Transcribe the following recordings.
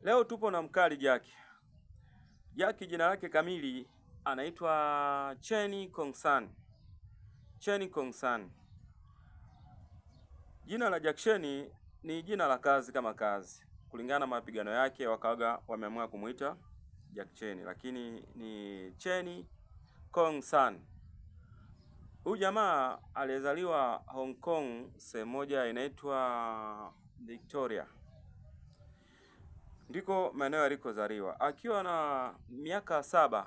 Leo tupo na mkali Jackie. Jackie jina lake kamili anaitwa Chen Kong-san. Chen Kong-san. Jina la Jackie Chen ni jina la kazi kama kazi. Kulingana na mapigano yake wakawaga wameamua kumuita Jackie Chen, lakini ni Chen Kong-san. Huyu jamaa alizaliwa Hong Kong, sehemu moja inaitwa Victoria. Ndiko maeneo alikozaliwa. Akiwa na miaka 7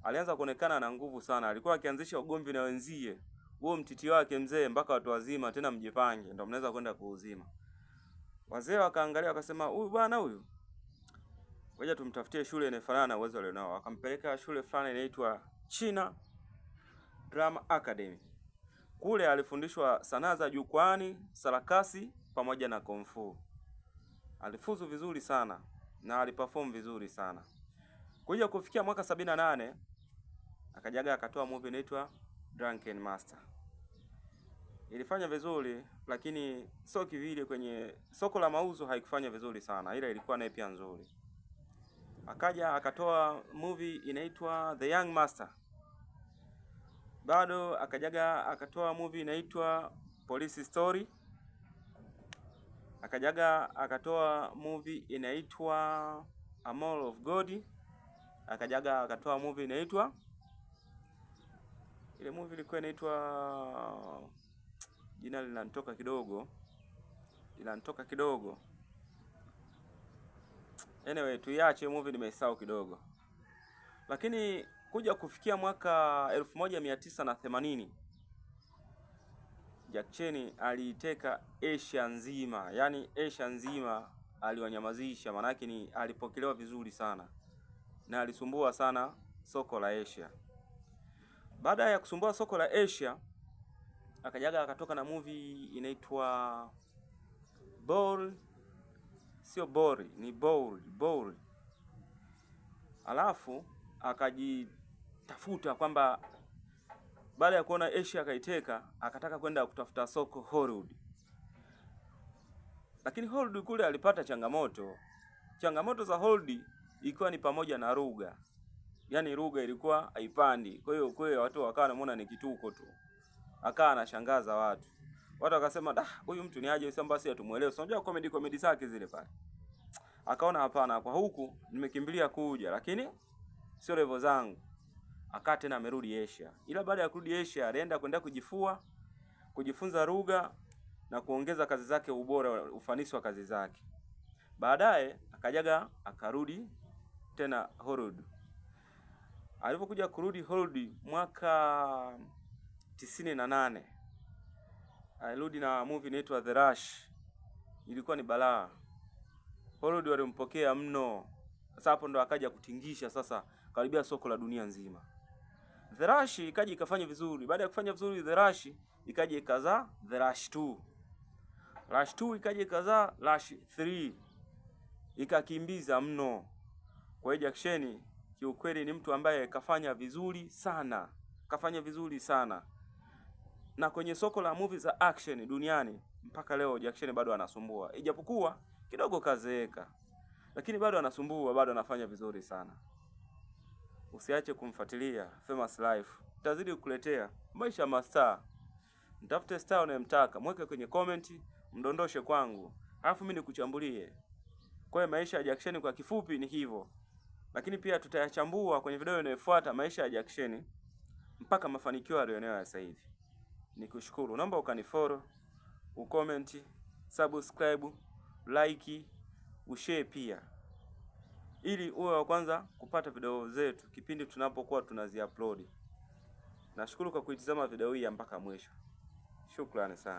alianza kuonekana na nguvu sana. Alikuwa akianzisha ugomvi na wenzie. Huo mtiti wake mzee, mpaka watu wazima tena mjipange ndio mnaweza kwenda kuuzima. Wazee wakaangalia wakasema, huyu bwana huyu, ngoja tumtafutie shule inayofanana na uwezo alionao. Akampeleka shule fulani inaitwa China Drama Academy. Kule alifundishwa sanaa za jukwani, sarakasi pamoja na kung fu. Alifuzu vizuri sana na aliperform vizuri sana. Kuja kufikia mwaka 78 akajaga akatoa movie inaitwa Drunken Master. Ilifanya vizuri lakini sio kivile, kwenye soko la mauzo haikufanya vizuri sana, ila ilikuwa naye pia nzuri. Akaja akatoa movie inaitwa The Young Master. Bado akajaga akatoa movie inaitwa Police Story. Akajaga akatoa movie inaitwa A Mole of God. Akajaga akatoa movie inaitwa, ile movie ilikuwa inaitwa, jina linanitoka kidogo. Anyway, tuiache movie, nimesahau kidogo. Lakini kuja kufikia mwaka 1980 Jackie Chen aliiteka Asia nzima. Yaani Asia nzima aliwanyamazisha, manake ni alipokelewa vizuri sana na alisumbua sana soko la Asia. Baada ya kusumbua soko la Asia, akajaga akatoka na movie inaitwa Bold. Alafu akajitafuta kwamba baada ya kuona Asia akaiteka, akataka kwenda kutafuta soko Hollywood. Lakini Hollywood kule alipata changamoto. Changamoto za Hollywood ilikuwa ni pamoja na lugha. Yaani lugha ilikuwa haipandi. Kwa hiyo watu wakawa wanamuona ni kituko tu. Akawa anashangaza watu. Watu wakasema, huyu mtu ni aje, sasa basi atumuelewe. Unajua comedy zake zile pale. Akaona hapana, kwa huku nimekimbilia kuja, lakini sio level zangu. Akaa tena amerudi Asia. Ila baada ya kurudi Asia alienda kujifunza lugha na kuongeza kazi zake, ubora, ufanisi wa kazi zake. Baadaye akajaga akarudi tena Hollywood. Alipokuja kurudi Hollywood mwaka 98, alirudi na movie inaitwa The Rush. Ilikuwa ni balaa. Hollywood walimpokea mno. Sasa hapo ndo akaja kutingisha sasa karibia soko la dunia nzima. The Rush ikaja ikafanya vizuri. Baada ya kufanya vizuri The Rush ikaja ikazaa The Rush 2. Rush 2 ikaja ikazaa Rush 3. Ikakimbiza mno. Kwa hiyo Jackie Chen kiukweli ni mtu ambaye kafanya vizuri sana. Na kwenye soko la movie za action duniani mpaka leo Jackie Chen bado anasumbua. Ijapokuwa kidogo kazeeka, lakini bado anasumbua, bado anafanya vizuri sana. Usiache kumfuatilia Famous Life. Tutazidi kukuletea maisha ya mastaa. Mtafute star unayemtaka, mweke kwenye comment, mdondoshe kwangu, alafu mimi nikuchambulie. Kwa hiyo maisha ya Jackie Chen kwa kifupi ni hivyo. Lakini pia tutayachambua kwenye video inayofuata maisha ya Jackie Chen mpaka mafanikio alionayo sasa hivi. Nikushukuru. Naomba ukanifollow, ucomment, subscribe, like, ushare pia, ili uwe wa kwanza kupata video zetu kipindi tunapokuwa tunazi-upload. Nashukuru kwa kuitazama video hii mpaka mwisho. Shukrani sana.